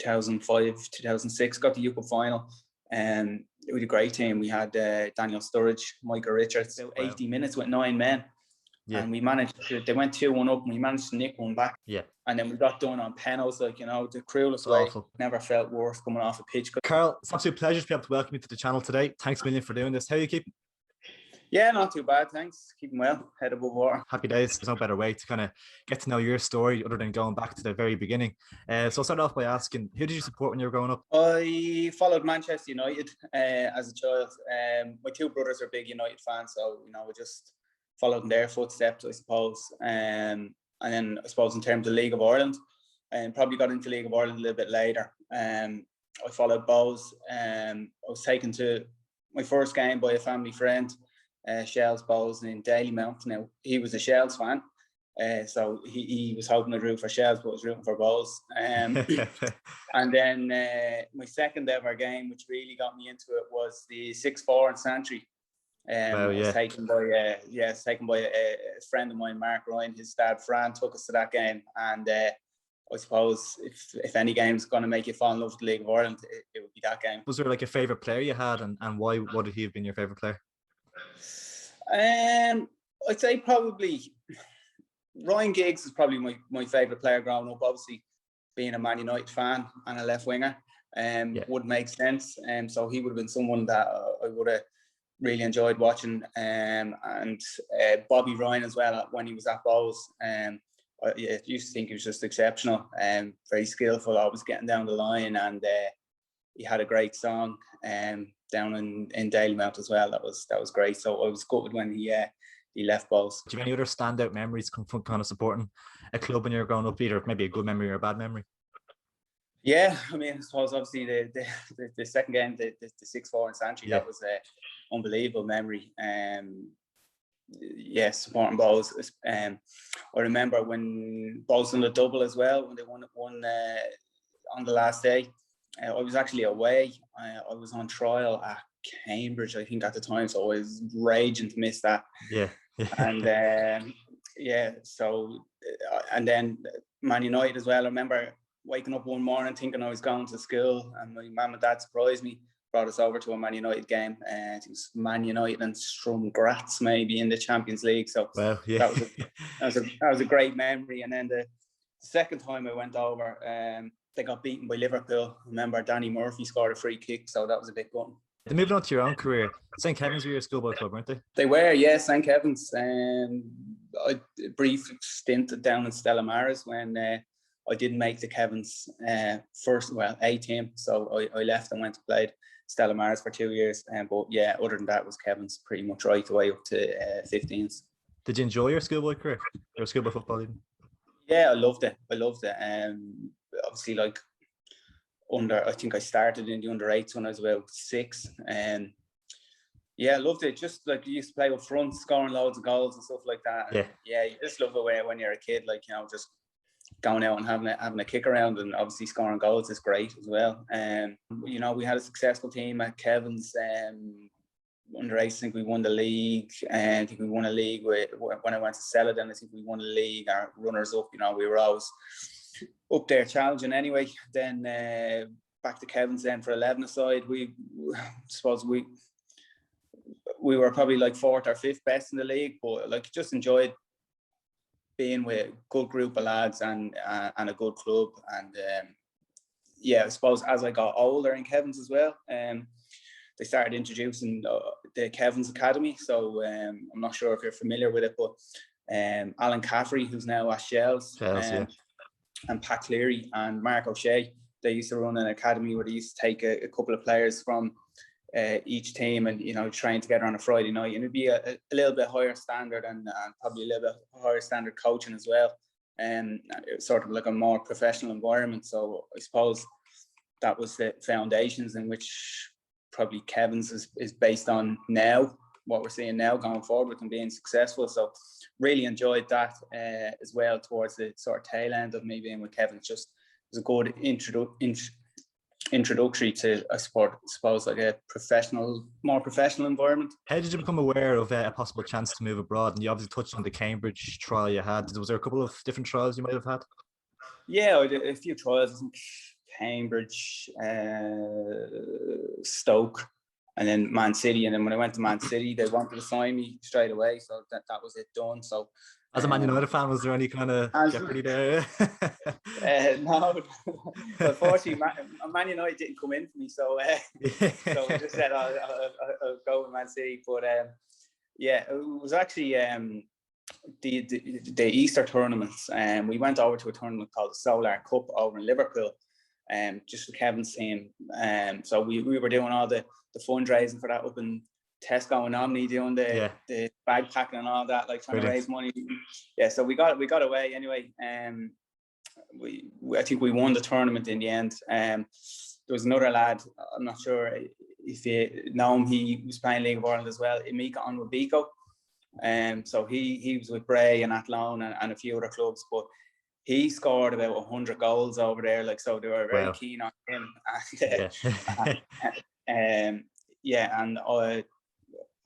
2005, 2006, got the UCup final. It was a great team. We had Daniel Sturridge, Michael Richards, about 80 minutes with 9 men. Yeah. And we managed to, they went 2-1 up and we managed to nick one back. Yeah. And then we got done on penalties, like, you know, the cruelest way. Awful. Never felt worse coming off a pitch. KARL, it's an absolute pleasure to be able to welcome you to the channel today. Thanks a million for doing this. How are you keeping? Yeah, not too bad, thanks. Keeping well, head above water. Happy days. There's no better way to kind of get to know your story other than going back to the very beginning. So I'll start off by asking, who did you support when you were growing up? I followed Manchester United as a child. My two brothers are big United fans, so, you know, we just followed in their footsteps, I suppose. And then, I suppose, in terms of League of Ireland, and probably got into League of Ireland a little bit later. I followed Bows. I was taken to my first game by a family friend, Shells Bows in Dalymount. Now, he was a Shells fan, so he was hoping to root for Shells, but was rooting for Bows. And then my second ever game, which really got me into it, was the 6-4 in Santry. I was taken by a friend of mine, Mark Ryan. His dad Fran took us to that game, and I suppose if any game's going to make you fall in love with the League of Ireland, it would be that game. Was there like a favourite player you had, and why? What did he have been your favourite player? I'd say probably Ryan Giggs is probably my favourite player growing up. Obviously, being a Man United fan and a left winger, would make sense. So he would have been someone that I would have really enjoyed watching. And Bobby Ryan as well when he was at Bows. I used to think he was just exceptional, very skillful, always getting down the line, and he had a great song down in Dalymount as well. That was great. So I was gutted when he left Bows. Do you have any other standout memories from kind of supporting a club when you were growing up, either maybe a good memory or a bad memory? Yeah, I mean, I suppose obviously the second game, the 6-4 in Santry, that was an unbelievable memory. Yes, supporting Bows. I remember when Bows won the double as well, when they won on the last day. I was actually away. I was on trial at Cambridge, I think, at the time, so I was raging to miss that. Yeah. And so, and then Man United as well. I remember waking up one morning thinking I was going to school, and my mum and dad surprised me, brought us over to a Man United game. I think it was Man United and Strum Graz maybe in the Champions League. So that was a great memory. And then the second time I went over, they got beaten by Liverpool. I remember Danny Murphy scored a free kick, so that was a big one. Moving on to your own career, St. Kevin's were your schoolboy club, weren't they? They were, yeah, St. Kevin's. A brief stint down in Stella Maris when I didn't make the Kevin's A team, so I left and went to play Stella Maris for 2 years. But yeah, other than that, was Kevin's pretty much right away up to 15s. Did you enjoy your schoolboy career, your schoolboy football even? Yeah, I loved it. Obviously, like I think I started in the under 8s when I was about 6. Yeah, I loved it. Just like you used to play up front, scoring loads of goals and stuff like that. Yeah, you just love it when you're a kid, like, you know, just going out and having a kick around, and obviously scoring goals is great as well. You know, we had a successful team at Kevin's. Under 8s, I think we won the league. I think we won a league when I went to Celadon. I think we won a league. Our runners up, you know, we were always up there challenging anyway. Then back to Kevin's then for 11-a-side. We were probably like 4th or 5th best in the league, but like just enjoyed being with a good group of lads and a good club. And I suppose as I got older in Kevin's as well, they started introducing the Kevin's Academy. So I'm not sure if you're familiar with it, but Alan Caffrey, who's now at Shells, and Pat Cleary and Mark O'Shea, they used to run an academy where they used to take a couple of players from each team and, you know, train together on a Friday night. And it'd be a little bit higher standard and probably a little bit higher standard coaching as well. And sort of like a more professional environment. So I suppose that was the foundations in which probably Kevin's is based on now, what we're seeing now going forward with them being successful. So really enjoyed that as well towards the sort of tail end of me being with Kevin. Just was a good introductory to, I suppose, like a more professional environment. How did you become aware of a possible chance to move abroad? And you obviously touched on the Cambridge trial you had. Was there a couple of different trials you might have had? Yeah, I did a few trials. I think Cambridge, Stoke, and then Man City. And then when I went to Man City, they wanted to sign me straight away, so that was it done. So as a Man United fan, was there any kind of jeopardy there? No, unfortunately, Man United didn't come in for me, so so I just said I'll go with Man City. But yeah, it was actually the Easter tournaments, and we went over to a tournament called the Solar Cup over in Liverpool, just for Kevin's team. So we were doing all the fundraising for that up in Tesco and Omni, doing the bag packing and all that, like trying to raise money. Yeah, so we got away anyway. I think we won the tournament in the end. There was another lad, I'm not sure if you know him, he was playing League of Ireland as well, Emeka Onwabiko. So he was with Bray and Athlone and a few other clubs, but he scored about 100 goals over there, like, so they were very keen on him. And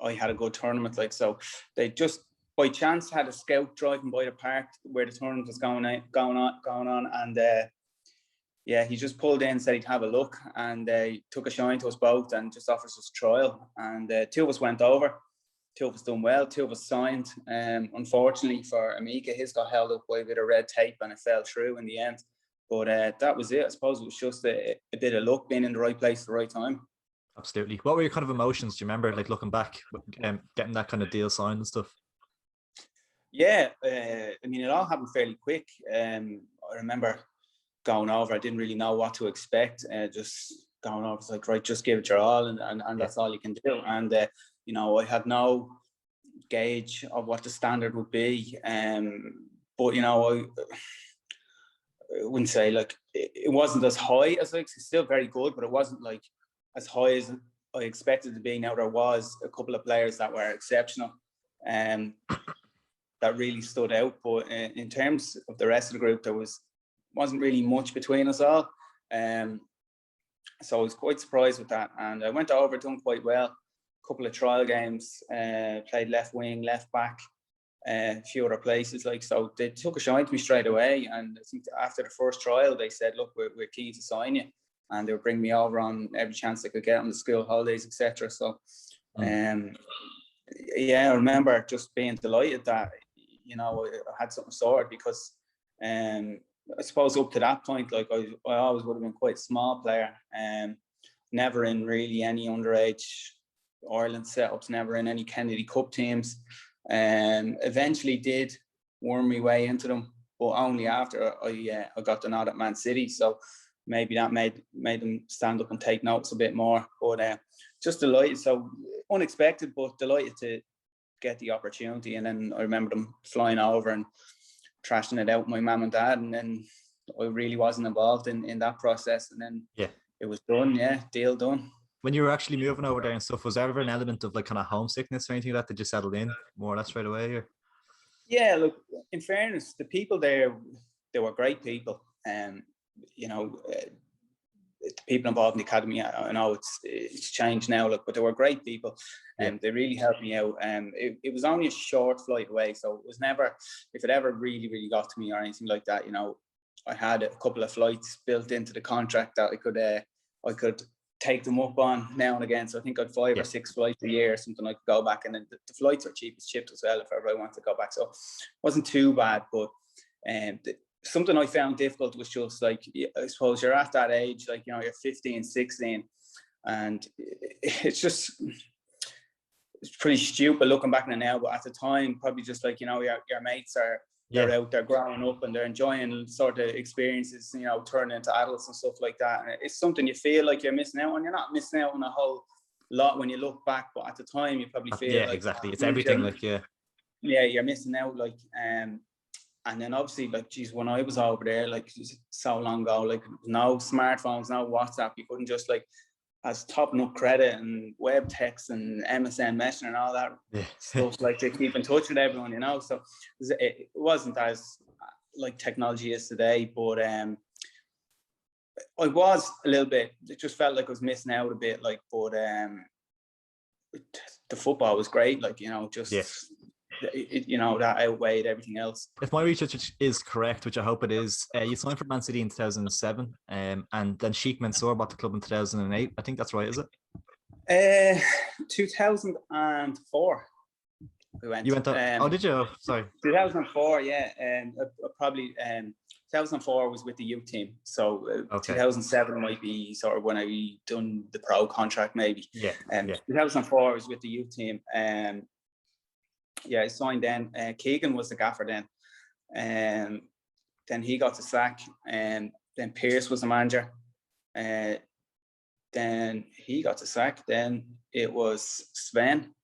I had a good tournament, like, so they just by chance had a scout driving by the park where the tournament was going on, and he just pulled in, said he'd have a look, and took a shine to us both and just offered us a trial, and 2 of us went over. 2 of us done well, 2 of us signed. Unfortunately for Emeka, his got held up by a bit of red tape and it fell through in the end. But that was it. I suppose it was just a bit of luck, being in the right place at the right time. Absolutely. What were your kind of emotions? Do you remember, like, looking back, getting that kind of deal signed and stuff? Yeah, I mean, it all happened fairly quick. I remember going over, I didn't really know what to expect. Just going over, it's like, right, just give it your all, and that's all you can do. And you know, I had no gauge of what the standard would be. But, you know, I wouldn't say, like, it wasn't as high as, like, it's still very good, but it wasn't like as high as I expected it to be. Now, there was a couple of players that were exceptional, that really stood out. But in terms of the rest of the group, there wasn't really much between us all. So I was quite surprised with that. And I went over, done quite well. Couple of trial games, played left wing, left back, a few other places, like, so they took a shine to me straight away. And I think after the first trial, they said, look, we're keen to sign you, and they would bring me over on every chance they could get on the school holidays, etc. So I remember just being delighted that, you know, I had something sorted, because I suppose up to that point, like, I always would have been quite a small player, never in really any underage Ireland setups, never in any Kennedy Cup teams. Eventually did worm my way into them, but only after I got the nod at Man City. So maybe that made them stand up and take notice a bit more. But just delighted, so unexpected, but delighted to get the opportunity. And then I remember them flying over and trashing it out with my mum and dad, and then I really wasn't involved in that process. And then it was done, deal done. When you were actually moving over there and stuff, was there ever an element of, like, kind of homesickness or anything like that? Did you settle in more or less right away? Or? Yeah, look, in fairness, the people there, they were great people. You know, the people involved in the academy, I know it's changed now, look, but they were great people, and they really helped me out. It was only a short flight away, so it was never, if it ever really, really got to me or anything like that, you know, I had a couple of flights built into the contract that I could take them up on now and again. So I think I'd 5 or 6 flights a year or something. I could go back, and then the flights are cheap as chips as well if ever I want to go back. So it wasn't too bad, but something I found difficult was just, like, I suppose you're at that age, like, you know, you're 15, 16, and it's pretty stupid looking back on it now, but at the time, probably just like, you know, your mates are, they're out there growing up and they're enjoying sort of experiences, you know, turning into adults and stuff like that. And it's something you feel like you're missing out on. You're not missing out on a whole lot when you look back, but at the time you probably feel like, exactly, it's everything, like, you're missing out, like, and then obviously, like, geez, when I was over there, like, so long ago, like, no smartphones, no WhatsApp, you couldn't just, like, as topping up credit and web text and MSN Messenger and all that stuff, like, to keep in touch with everyone, you know. So it wasn't as, like, technology is today, but I was a little bit, it just felt like I was missing out a bit, like, but the football was great, like, you know, just you know, that outweighed everything else. If my research is correct, which I hope it is, you signed for Man City in 2007, and then Sheikh Mansour bought the club in 2008. I think that's right, is it? 2004. We went. You went to, oh, did you? Oh, sorry. 2004, yeah. Probably 2004 was with the youth team. So Okay. 2007 might be sort of when I done the pro contract, maybe. Yeah. 2004 was with the youth team. Yeah, I signed then. Keegan was the gaffer then. Then he got the sack. And then Pierce was the manager. Then he got the sack. Then it was Sven,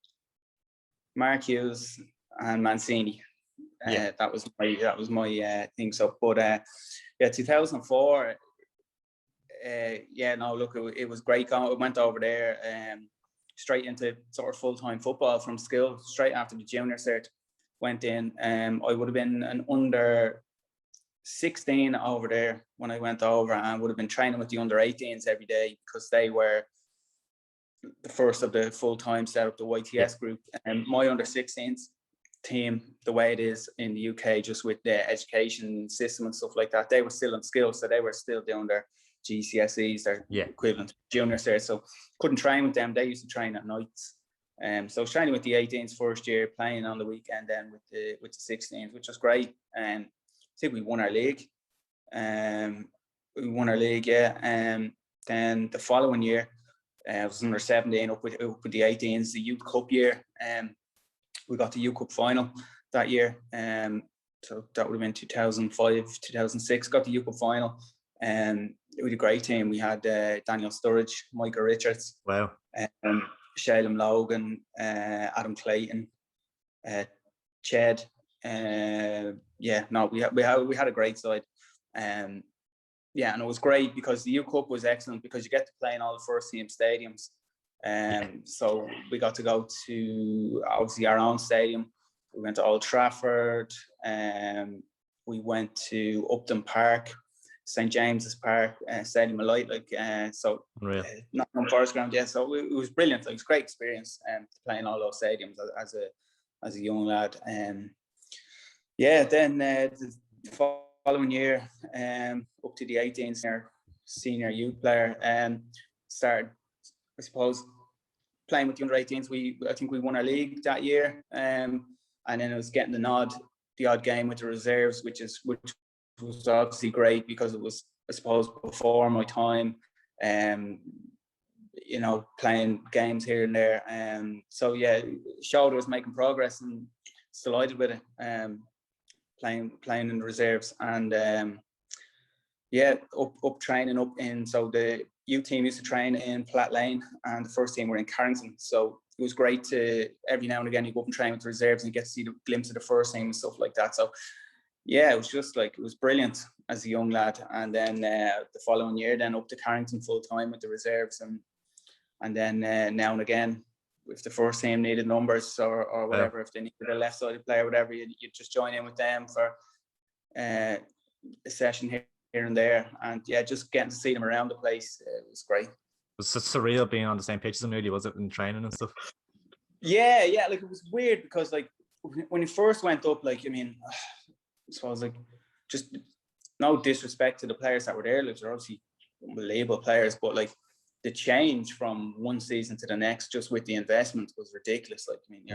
Mark Hughes, and Mancini. That was my thing. So, but yeah, 2004. Yeah, no, look, it was great going. I went over there straight into sort of full-time football from school, straight after the junior cert. Went in. I would have been an under 16 over there when I went over, and would have been training with the under 18s every day, because they were the first of the full-time set up, the YTS group. And my under 16s team, the way it is in the UK, just with the education system and stuff like that, they were still in school, so they were still doing their GCSEs, their equivalent to junior cert. So couldn't train with them. They used to train at nights. So training with the 18s first year, playing on the weekend then with the 16s, which was great. And I think we won our league. Then the following year, I was under 17 up with the 18s, the Youth Cup year. We got the Youth Cup final that year. So that would have been 2005, 2006, got the Youth Cup final. It was a great team. We had Daniel Sturridge, Michael Richards, wow, Shalem Logan, Adam Clayton, Ched. We had a great side. Yeah, and it was great because the Youth Cup was excellent because you get to play in all the first team stadiums. So we got to go to obviously our own stadium. We went to Old Trafford. We went to Upton Park, St James's Park, Stadium of Light, not on Forest Ground. Yeah, so it was brilliant. It was a great experience playing all those stadiums as a young lad. Then the following year, up to the 18s, senior youth player, started, I suppose, playing with the under 18s. I think we won our league that year, and then it was getting the odd game with the reserves, which was obviously great because it was, I suppose, before my time, playing games here and there. So yeah, showed I was making progress and delighted with it. Playing in the reserves, and up training up in, so the youth team used to train in Platt Lane and the first team were in Carrington. So it was great to every now and again you go up and train with the reserves and you get to see the glimpse of the first team and stuff like that. So yeah, it was just like, it was brilliant as a young lad. And then the following year, then up to Carrington full time with the reserves, and then now and again, if the first team needed numbers or whatever, if they needed a left-sided player, whatever, you just join in with them for a session here and there. And yeah, just getting to see them around the place, it was great. It was so surreal being on the same pitch as them, really, was it, in training and stuff? Yeah, like it was weird because like when you first went up, like, I mean, I suppose, like, just no disrespect to the players that were there, like they're obviously unbelievable players, but like the change from one season to the next, just with the investment, was ridiculous. Like, I mean,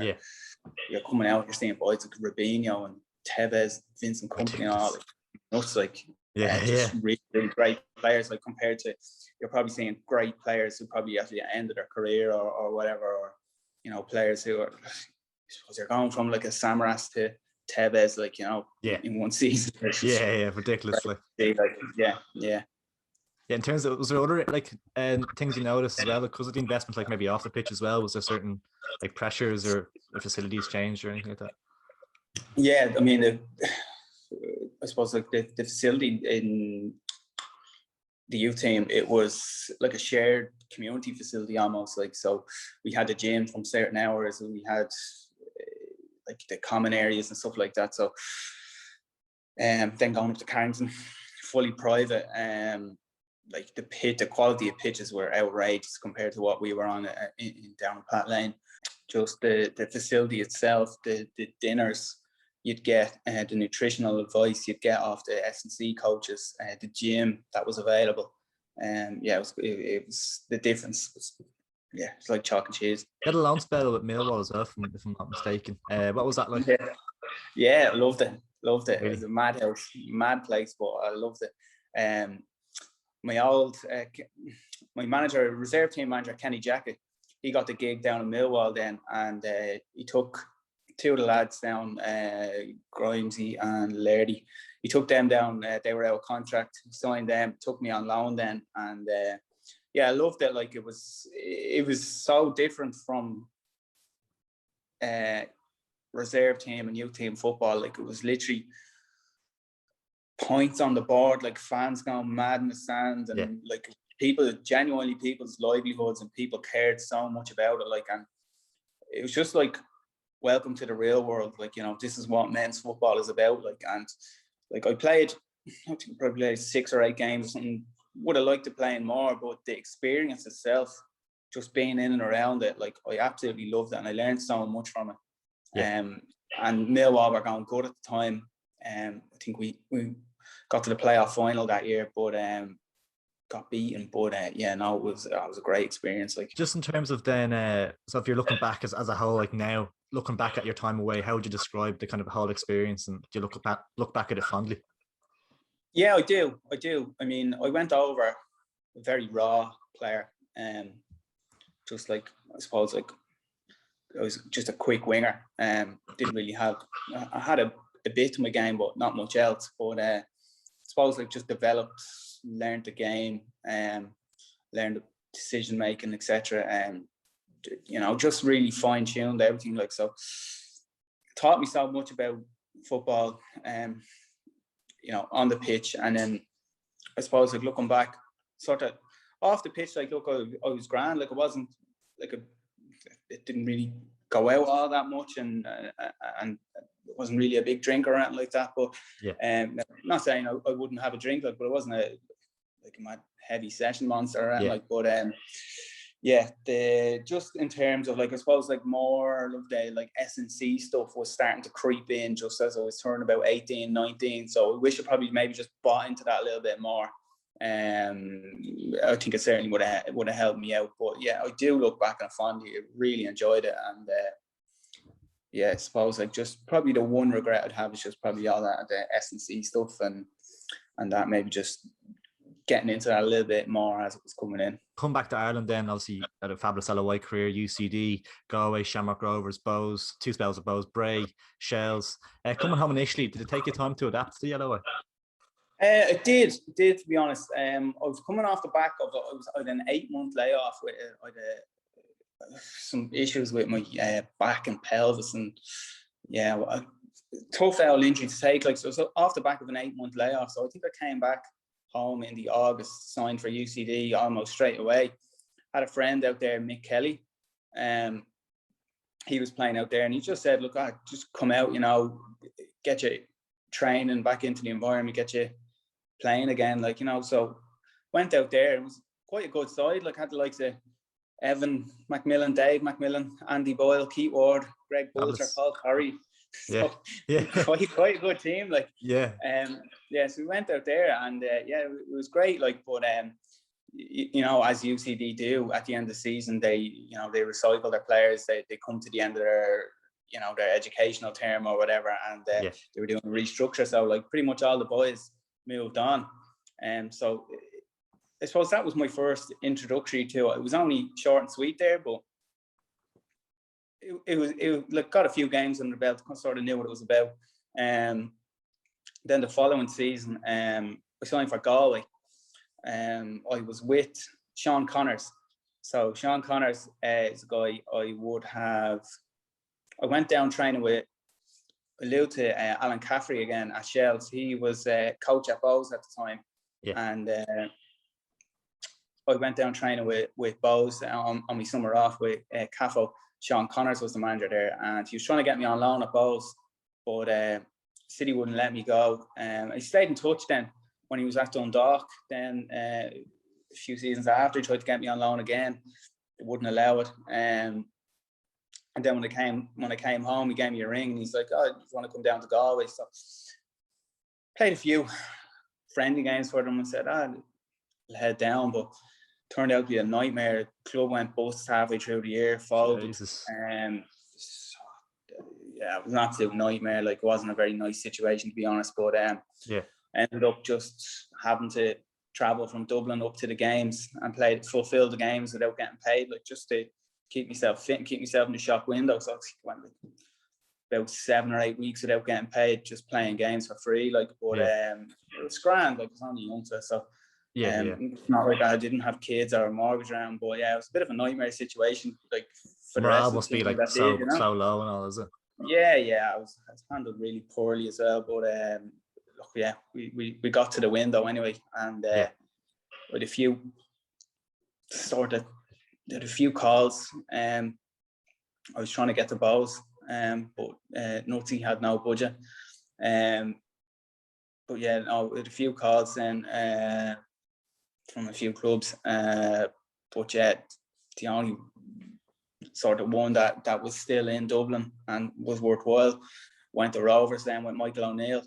you're coming out, you're seeing boys like Robinho and Tevez, Vincent Kompany, and all. It's like really, really great players. Like, compared to, you're probably seeing great players who probably at the end of their career or whatever, or players who are, I suppose, they're going from like a Samaras to Tevez, like, in one season. Ridiculously. Yeah, in terms of, was there other like things you noticed as well because of the investment, like maybe off the pitch as well? Was there certain like pressures or facilities changed or anything like that? Yeah, I mean, I suppose like the facility in the youth team, it was like a shared community facility almost. Like, so we had the gym from certain hours, and we had like the common areas and stuff like that. So, then going up to Carrington, fully private. like the quality of pitches were outrageous compared to what we were on down Pat Lane. Just the facility itself, the dinners you'd get, the nutritional advice you'd get off the S&C coaches, the gym that was available. Yeah, it was the difference was, yeah, it's like chalk and cheese. You had a loan spell at Millwall as well, if I'm not mistaken. What was that like? Yeah, I loved it. Really? It was a mad place, but I loved it. My old my manager, reserve team manager Kenny Jackett, he got the gig down in Millwall then, and he took two of the lads down, Grimesy and Lairdy. He took them down. They were out of contract. Signed them. Took me on loan then, and yeah, I loved it. Like it was so different from reserve team and youth team football. Like it was literally points on the board, like fans going mad in the stands, and like genuinely people's livelihoods, and people cared so much about it. Like, and it was just like, welcome to the real world. Like, you know, this is what men's football is about. Like, and like I think I probably played 6 or 8 games or something. Would have liked to play more, but the experience itself, just being in and around it, like I absolutely loved it, and I learned so much from it. And Millwall were going good at the time. I think we got to the playoff final that year, but got beaten. But yeah, no, it was a great experience. Like, just in terms of then, so if you're looking back as a whole, like now looking back at your time away, how would you describe the kind of whole experience, and do you look back at it fondly? Yeah, I do. I mean, I went over a very raw player, just like, I suppose, like I was just a quick winger. Didn't really have. I had a bit to my game, but not much else. But I suppose like just developed, learned the game, learned the decision making, etc. And you know, just really fine tuned everything. Like, so taught me so much about football. You know, on the pitch, and then I suppose like looking back, sort of off the pitch, like look, I was grand. Like it wasn't like it didn't really go out all that much, and wasn't really a big drinker or anything like that. But not saying I wouldn't have a drink, like, but it wasn't a mad heavy session monster or anything like. But yeah, just in terms of like, I suppose like more of the like S&C stuff was starting to creep in just as I was turning about 18, 19. So I wish I probably maybe just bought into that a little bit more. I think it certainly would have helped me out. But yeah, I do look back and fondly. I really enjoyed it, and yeah, I suppose like just probably the one regret I'd have is just probably all that the S&C stuff, and that maybe just getting into that a little bit more as it was coming in. Come back to Ireland then, obviously had a fabulous LOI career, UCD, Galway, Shamrock Rovers, Bows, 2 spells of Bows, Bray, Shells. Coming home initially, did it take you time to adapt to the LOI? It did, to be honest. I was coming off the back of I had an 8-month layoff with some issues with my back and pelvis, and yeah, a tough old injury to take. Like, so off the back of an 8-month layoff. So I think I came back home in the August, signed for UCD almost straight away. Had a friend out there, Mick Kelly. He was playing out there, and he just said, look, just come out, you know, get you training back into the environment, get you playing again, like, you know. So went out there. It was quite a good side. Like, had the likes of Evan McMillan, Dave McMillan, Andy Boyle, Keith Ward, Greg Bolter, Paul Curry. So quite a good team. Like, yeah, so we went out there, and yeah, it was great. Like, but you know, as UCD do at the end of the season, they recycle their players. They come to the end of their educational term or whatever, and they were doing a restructure. So like pretty much all the boys moved on, and so I suppose that was my first introductory to it. It was only short and sweet there, but it was like got a few games under the belt, sort of knew what it was about. Then the following season, I signed for Galway. I was with Sean Connors. So Sean Connors is a guy I went down training with. Allude to Alan Caffrey again at Shells. He was coach at Bows at the time, and I went down training with Bows on my summer off with Caffo. Sean Connors was the manager there, and he was trying to get me on loan at Bows, but City wouldn't let me go. I stayed in touch then when he was at Dundalk. Then few seasons after, he tried to get me on loan again. They wouldn't allow it. And then when I came home, he gave me a ring and he's like, "Oh, you want to come down to Galway?" So played a few friendly games for them and said, I'll head down, but turned out to be a nightmare. The club went bust halfway through the year, folded. So, yeah, it was an absolute nightmare. Like, it wasn't a very nice situation, to be honest, but ended up just having to travel from Dublin up to the games and fulfill the games without getting paid, like, just to keep myself fit and keep myself in the shop window. So I went like about 7 or 8 weeks without getting paid, just playing games for free. Like, but it was grand. Like, it's only youngster, so it's not like I didn't have kids or a mortgage around. But yeah, it was a bit of a nightmare situation. Like, for the rest of the team, like so low and all, is it? Yeah, I was handled really poorly as well. But look, yeah, we got to the window anyway, and with a few did a few calls. I was trying to get the Bows, but Nutty had no budget. But yeah, no, with a few calls then from a few clubs. But yeah, the only sort of one that was still in Dublin and was worthwhile went to Rovers then with Michael O'Neill.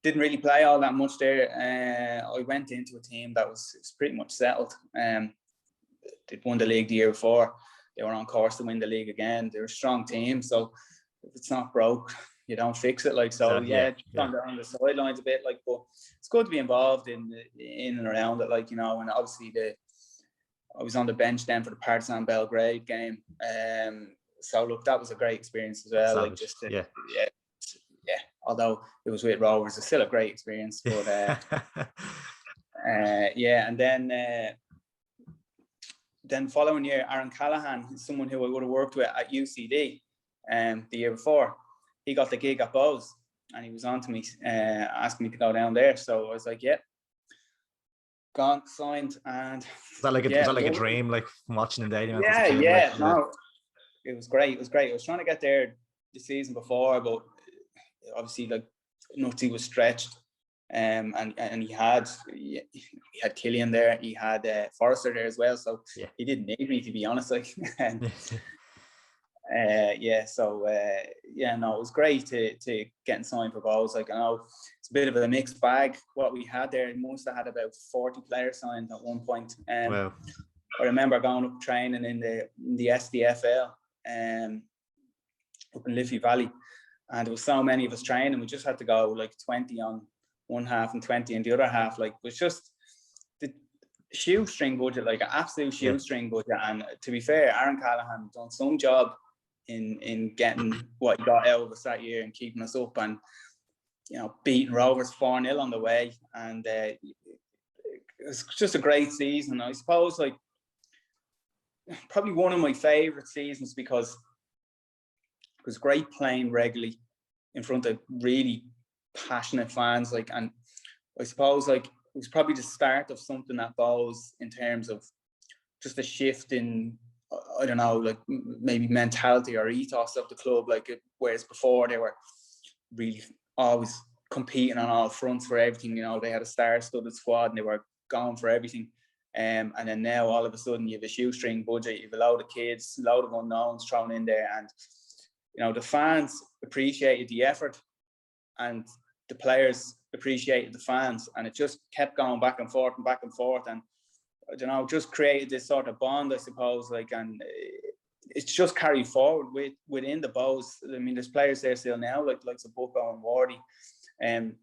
Didn't really play all that much there. I went into a team that was pretty much settled. They'd won the league the year before. They were on course to win the league again. They're a strong team, so if it's not broke, you don't fix it. Like, so on the sidelines a bit, like, but it's good to be involved in and around it, like, you know. And obviously I was on the bench then for the Partizan Belgrade game. So look, that was a great experience as well. Savage. Like, just to, although it was with Rovers, it's still a great experience. But and then following year, Aaron Callahan, someone who I would have worked with at UCD the year before, he got the gig at Bows and he was on to me asking me to go down there. So I was like, yeah, gone, signed. And was that like a dream, like, from watching him dating? No, it was great. It was great. I was trying to get there the season before, but obviously, like, Nutty was stretched. And he had Killian there, he had Forrester there as well, so he didn't need me, to be honest. Like, it was great to getting signed for Bows. Like, I know it's a bit of a mixed bag what we had there. Must have had about 40 players signed at one point. Wow. I remember going up training in the SDFL up in Liffey Valley, and there was so many of us training, we just had to go like 20 on one half and 20 in the other half. Like, it was just the shoestring budget, like an absolute shoestring budget. And to be fair, Aaron Callahan done some job in getting what he got out of us that year and keeping us up, and, you know, beating Rovers 4-0 on the way. And it was just a great season. I suppose, like, probably one of my favourite seasons because it was great playing regularly in front of really passionate fans, like, and I suppose, like, it was probably the start of something at Bows in terms of just a shift in, I don't know, like, maybe mentality or ethos of the club. Like, whereas before they were really always competing on all fronts for everything, you know, they had a star-studded squad and they were going for everything. And then now all of a sudden you have a shoestring budget, you have a load of kids, a load of unknowns thrown in there, and, you know, the fans appreciated the effort and the players appreciated the fans, and it just kept going back and forth, and I don't know, just created this sort of bond, I suppose. Like, and it's just carried forward within the Bows. I mean, there's players there still now, like of Bucko and Wardy, and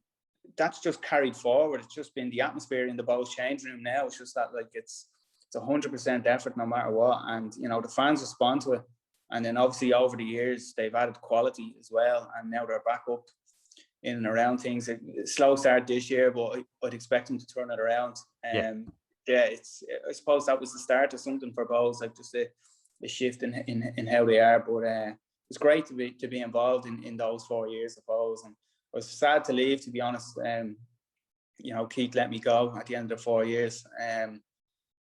that's just carried forward. It's just been the atmosphere in the Bows change room now. It's just that, like, it's 100% effort no matter what, and, you know, the fans respond to it. And then obviously over the years they've added quality as well, and now they're back up in and around things. A slow start this year, but I'd expect them to turn it around. I suppose that was the start of something for Bows, like just a shift in how they are. But it was great to be involved in those 4 years of Bows, and I was sad to leave, to be honest. You know, Keith let me go at the end of the 4 years, and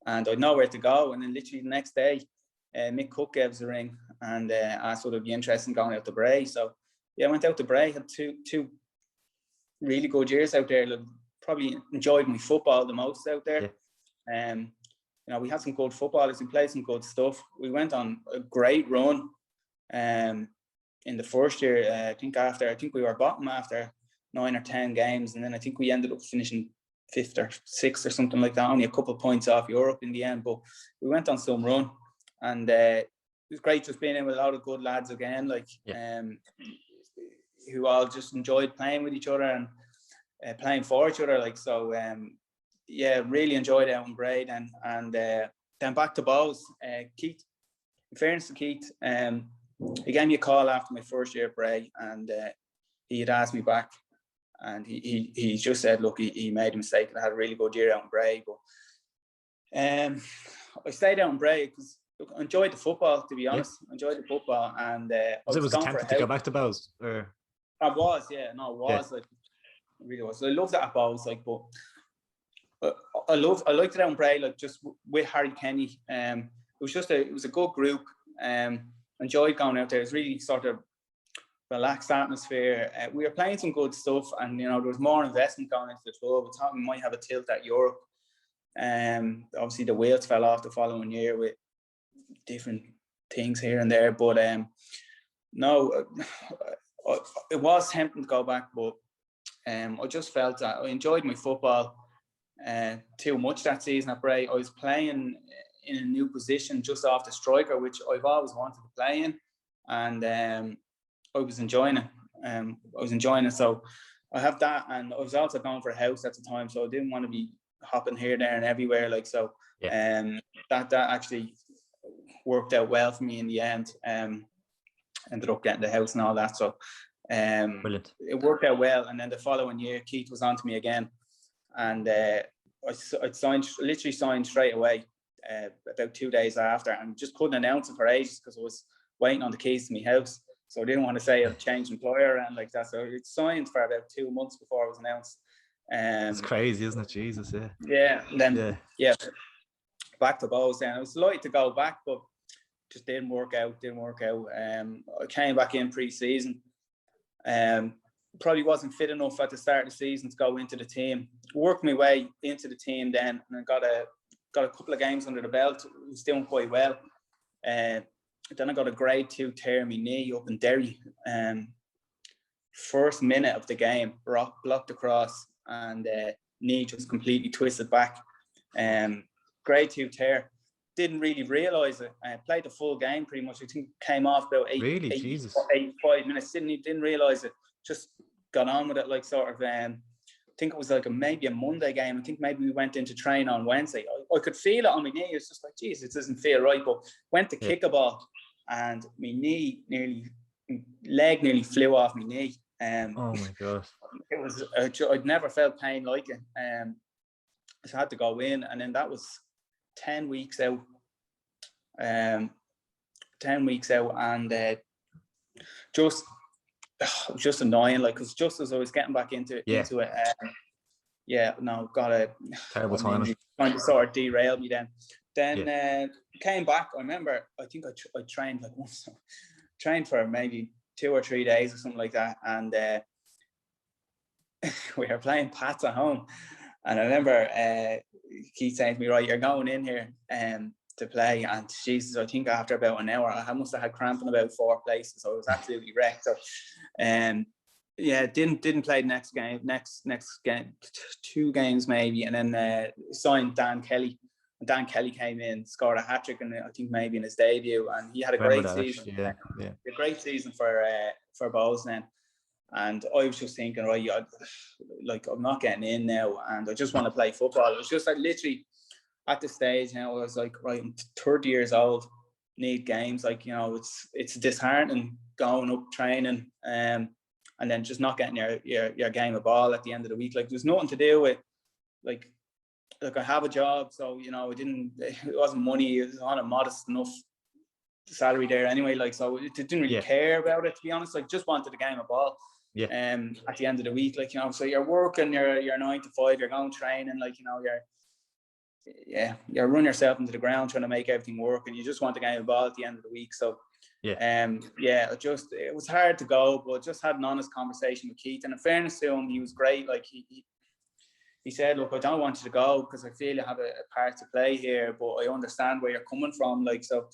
I'd nowhere to go. And then literally the next day, Mick Cook gave us a ring and asked would I be interested in going out to Bray. So yeah, I went out to Bray, had two really good years out there. Like, probably enjoyed my football the most out there. Yeah. You know, we had some good footballers. We played some good stuff. We went on a great run. In the first year, I think we were bottom after 9 or 10 games, and then I think we ended up finishing 5th or 6th or something like that. Only a couple of points off Europe in the end, but we went on some run, and it was great just being in with a lot of good lads again, like who all just enjoyed playing with each other and playing for each other, like so. Yeah, really enjoyed it out in Bray, and then back to Bowes. Keith, in fairness to Keith, he gave me a call after my first year at Bray, and he had asked me back, and he just said, look, he made a mistake and I had a really good year out in Bray, but I stayed out in Bray because I enjoyed the football, to be honest. I enjoyed the football, and I was a tempted to go back to Bowes, or I was, like, it really was. I loved it at Bowes, like, but I liked it out in Bray, like, just with Harry Kenny. It was a good group. Enjoyed going out there. It was really sort of relaxed atmosphere. We were playing some good stuff, and you know, there was more investment going into the club. I thought we might have a tilt at Europe. Obviously the wheels fell off the following year with different things here and there, but no, it was tempting to go back, but I just felt that I enjoyed my football too much that season at Bray. I was playing in a new position just off the striker, which I've always wanted to play in, and I was enjoying it. So I have that, and I was also going for a house at the time, so I didn't want to be hopping here, there, and everywhere, like so. That actually worked out well for me in the end. Ended up getting the house and all that, so brilliant. It worked out well. And then the following year, Keith was on to me again, and I literally signed straight away. About 2 days after, and just couldn't announce it for ages because I was waiting on the keys to my house, so I didn't want to say I'd changed employer and like that. So it signed for about 2 months before it was announced. It's crazy, isn't it? Jesus, and then back to Bowes. Then I was delighted to go back, but just didn't work out. I came back in pre-season. Probably wasn't fit enough at the start of the season to go into the team. Worked my way into the team then, and I got a couple of games under the belt. I was doing quite well. Then I got a grade 2 tear in my knee up in Derry. First minute of the game, blocked across, and knee just completely twisted back. Grade 2 tear. Didn't really realise it. I played the full game pretty much. I think came off about 85 minutes. Didn't realise it. Just got on with it, like sort of. I think it was like maybe a Monday game. I think maybe we went into train on Wednesday. I could feel it on my knee. It was just like, geez, it doesn't feel right. But went to kick a ball, and my leg nearly flew off my knee. Oh my God! It was. I'd never felt pain like it. So I had to go in, and then that was 10 weeks out. 10 weeks out, and just. It was just annoying, like, because just as I was getting back into it, got a terrible timing. Trying to sort of derail me then. Came back. I remember, I think I trained like once, trained for maybe 2 or 3 days or something like that, and we were playing Pats at home, and I remember Keith saying to me, right, you're going in here to play, and Jesus, I think after about an hour, I must have had cramp in about 4 places, so I was absolutely wrecked. So, didn't play the next game, next game, 2 games maybe, and then signed Dan Kelly. And Dan Kelly came in, scored a hat-trick, and I think maybe in his debut, and he had a great season. A great season for Bowes then. And I was just thinking, right, I'm not getting in now, and I just want to play football. It was just like literally at the stage now, I was like, right, I'm 30 years old, need games. Like, you know, it's disheartening going up training, and then just not getting your game of ball at the end of the week. Like, there's nothing to do with like I have a job, so you know, it wasn't money. It was on a modest enough salary there anyway. Like, so it didn't really care about it, to be honest. Like, just wanted a game of ball. At the end of the week, like, you know, so you're working, you're 9 to 5, you're going training, like, you know, you're running yourself into the ground trying to make everything work, and you just want the game of ball at the end of the week. So it was hard to go, but just had an honest conversation with Keith, and in fairness to him, he was great. Like, he he said, look, I don't want you to go because I feel you have a part to play here, but I understand where you're coming from. Like, so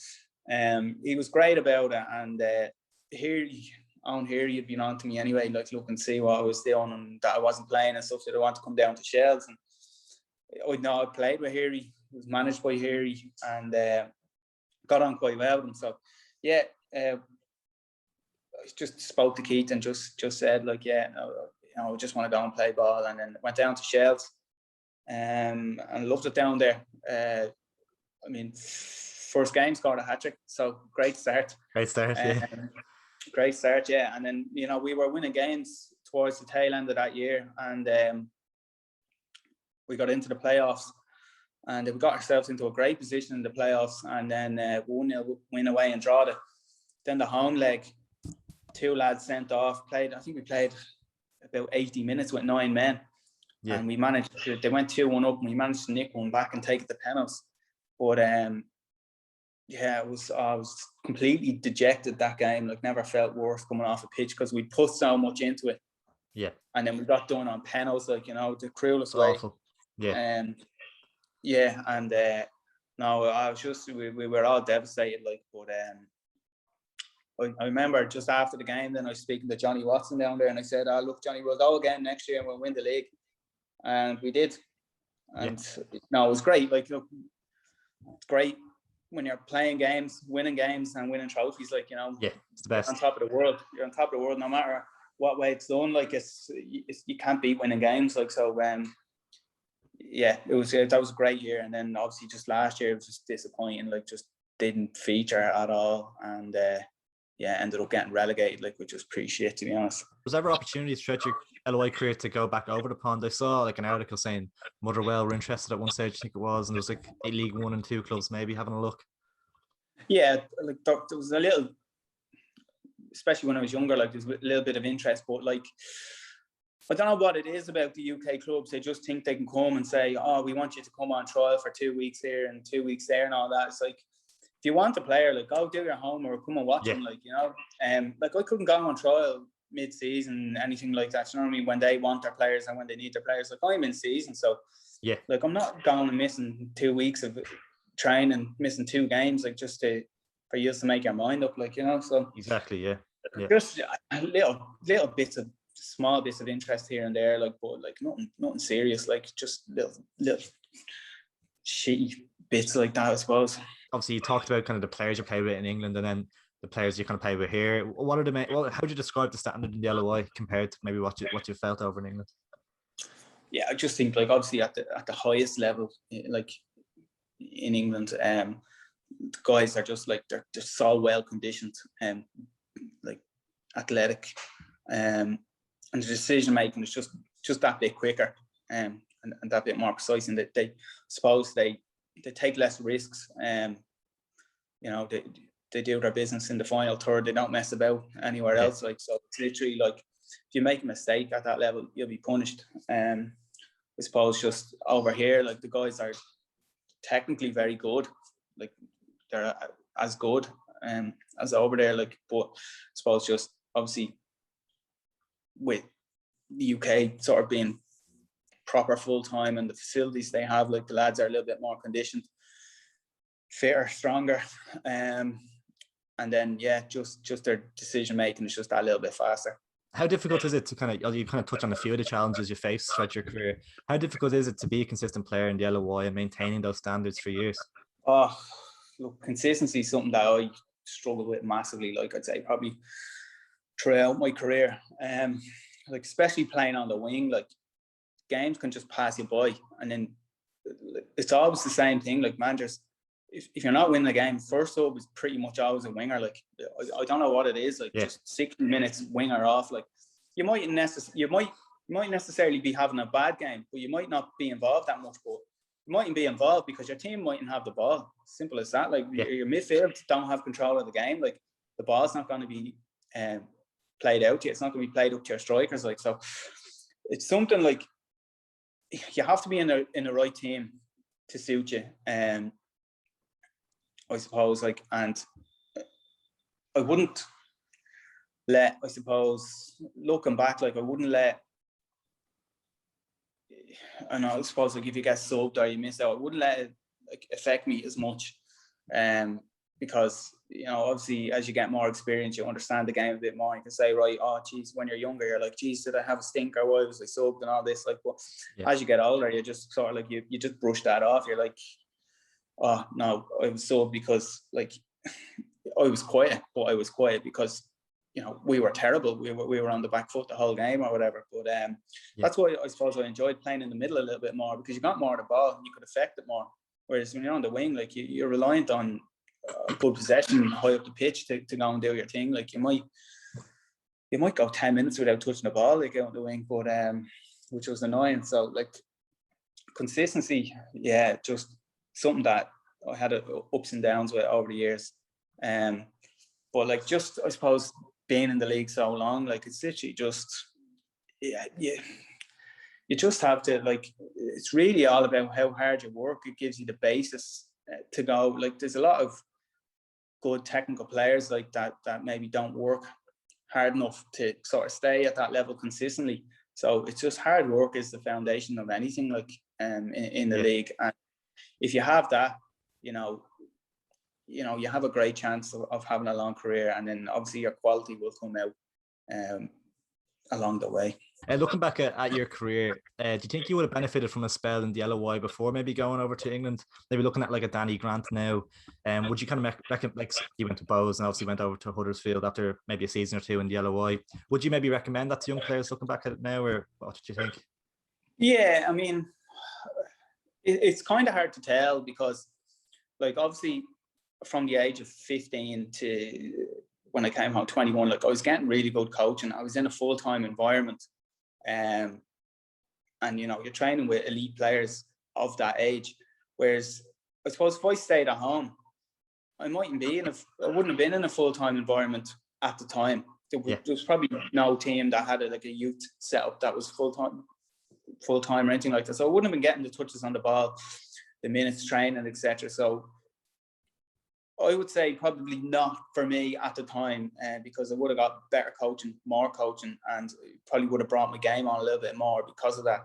he was great about it. And here you'd been on to me anyway, like, look and see what I was doing and that I wasn't playing and stuff. So I want to come down to Shells. And I know I played with Harry, was managed by Harry, and got on quite well with him. So yeah, I just spoke to Keith and just said, like, yeah, no, you know, I just want to go and play ball. And then went down to Shells and loved it down there. I mean, first game scored a hat-trick, so great start. Great start, yeah. Great start, yeah. And then, you know, we were winning games towards the tail end of that year, and we got into the playoffs, and we got ourselves into a great position in the playoffs, and then 1-0 win away and draw it. Then the home leg, 2 lads sent off, I think we played about 80 minutes with 9 men. Yeah. And we managed to, they went 2-1 up, and we managed to nick one back and take it to penalties. But yeah, I was completely dejected that game. Like, never felt worse coming off a pitch because we put so much into it. Yeah. And then we got done on penalties, like, you know, the cruelest way. Awful. Yeah. Yeah, and no, I was just, we were all devastated, like, but I remember just after the game, then I was speaking to Johnny Watson down there, and I said, oh, look, Johnny, we'll go again next year and we'll win the league. And we did. And no, it was great. Like, look, it's great when you're playing games, winning games and winning trophies, like, you know. Yeah, it's the best. You're on top of the world. You're on top of the world no matter what way it's done. Like, it's you can't beat winning games. Like, so yeah, that was a great year. And then obviously just last year it was just disappointing, like, just didn't feature at all. And yeah, ended up getting relegated, like, which was pretty shit, to be honest. Was there ever opportunities throughout your LOI career to go back over the pond? I saw like an article saying Motherwell were interested at one stage, I think it was, and there was like League 1 and 2 clubs maybe having a look. Yeah, like there was a little, especially when I was younger, like, there's a little bit of interest, but like, I don't know what it is about the UK clubs. They just think they can come and say, oh, we want you to come on trial for 2 weeks here and 2 weeks there and all that. It's like, if you want a player, like, go do your homework or come and watch them, like, you know. Like, I couldn't go on trial mid-season, anything like that. You know what I mean? When they want their players and when they need their players. Like, I'm in season, so yeah, like, I'm not going and missing 2 weeks of training, missing 2 games, like, just for you to make your mind up, like, you know. So exactly, yeah. Just little bits of small bits of interest here and there, like, but like nothing serious, like, just little shitty bits like that, I suppose. Obviously, you talked about kind of the players you play with in England and then the players you kind of play with here. What are the main? Well, how would you describe the standard in the LOI compared to maybe what you felt over in England? Yeah, I just think, like, obviously at the highest level, like in England, the guys are just like they're so well conditioned and like athletic, and the decision making is just that bit quicker, and that bit more precise, and that they take less risks. You know, they do their business in the final third. They don't mess about anywhere else. Like, so it's literally like, if you make a mistake at that level, you'll be punished. I suppose just over here, like, the guys are technically very good. Like, they're as good as over there. Like, but I suppose just obviously with the UK sort of being proper full time and the facilities they have, like, the lads are a little bit more conditioned, fitter, stronger, and then just their decision making is just that little bit faster. How difficult is it to you touch on a few of the challenges you face throughout your career? How difficult is it to be a consistent player in the LOI and maintaining those standards for years? Oh, look, consistency is something that I struggle with massively. Like, I'd say probably throughout my career, like, especially playing on the wing, like, games can just pass you by, and then it's always the same thing. Like, managers, if you're not winning the game, first sub is pretty much always a winger. Like, I don't know what it is. Like, just 60 minutes winger off. Like, you might necessarily be having a bad game, but you might not be involved that much. But you mightn't be involved because your team mightn't have the ball. Simple as that. Like, your midfield don't have control of the game. Like, the ball's not going to be played out to you. It's not going to be played up to your strikers. Like, so it's something like you have to be in the right team to suit you. I suppose, like, and I wouldn't let, I suppose, looking back, like, I wouldn't let I know, I suppose like if you get subbed or you miss out, I wouldn't let it like affect me as much, because you know, obviously as you get more experience, you understand the game a bit more. You can say, right, oh geez, when you're younger, you're like, geez, did I have a stinker? Why was I subbed and all this? Like, but as you get older, you just sort of like you just brush that off. You're like, oh no, I was subbed because like I was quiet, but I was quiet because, you know, we were terrible. We were on the back foot the whole game or whatever. But that's why I suppose I enjoyed playing in the middle a little bit more, because you got more of the ball and you could affect it more. Whereas when you're on the wing, like you're reliant on good possession high up the pitch to go and do your thing. Like you might go 10 minutes without touching the ball, like out on the wing, but which was annoying. So like consistency, yeah, just something that I had ups and downs with over the years. But like, just I suppose being in the league so long, like it's literally just, yeah, you just have to, like, it's really all about how hard you work. It gives you the basis to go. Like there's a lot of good technical players like that maybe don't work hard enough to sort of stay at that level consistently. So it's just hard work is the foundation of anything, like in the league. And if you have that, you know, you have a great chance of having a long career, and then obviously your quality will come out along the way. Looking back at your career, do you think you would have benefited from a spell in the LOI before maybe going over to England? Maybe looking at like a Danny Grant now, would you kind of reckon, like he went to Bows and obviously went over to Huddersfield after maybe a season or two in the LOI? Would you maybe recommend that to young players looking back at it now, or what did you think? Yeah, I mean, it's kind of hard to tell because, like, obviously from the age of 15 to when I came home 21, like I was getting really good coaching. I was in a full-time environment. And you know, you're training with elite players of that age. Whereas I suppose if I stayed at home, I wouldn't have been in a full-time environment at the time. There was probably no team that had like a youth setup that was full-time or anything like that. So I wouldn't have been getting the touches on the ball, the minutes training, etc. So I would say probably not for me at the time, because I would have got better coaching, more coaching, and probably would have brought my game on a little bit more because of that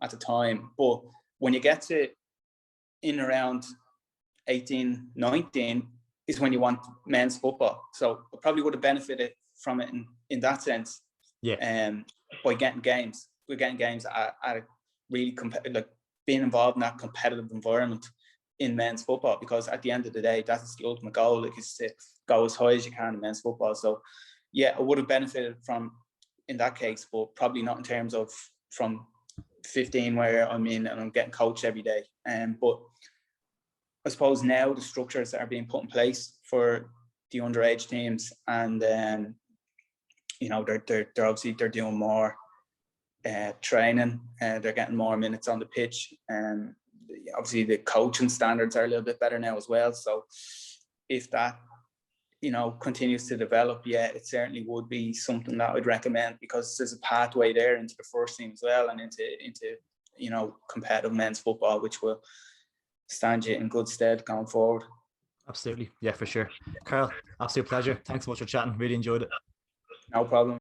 at the time. But when you get to in around 18, 19 is when you want men's football. So I probably would have benefited from it in that sense. Yeah. By getting games. We're getting games at a really like being involved in that competitive environment in men's football, because at the end of the day, that's the ultimate goal, like, is to go as high as you can in men's football. So yeah, I would have benefited from in that case, but probably not in terms of from 15 where I'm in and I'm getting coached every day. But I suppose now the structures that are being put in place for the underage teams, and you know, they're obviously they're doing more training, they're getting more minutes on the pitch, and obviously the coaching standards are a little bit better now as well. So if that, you know, continues to develop, yeah, it certainly would be something that I'd recommend, because there's a pathway there into the first team as well, and into you know, competitive men's football, which will stand you in good stead going forward. Absolutely, yeah, for sure. KARL, absolute pleasure. Thanks so much for chatting. Really enjoyed it. No problem.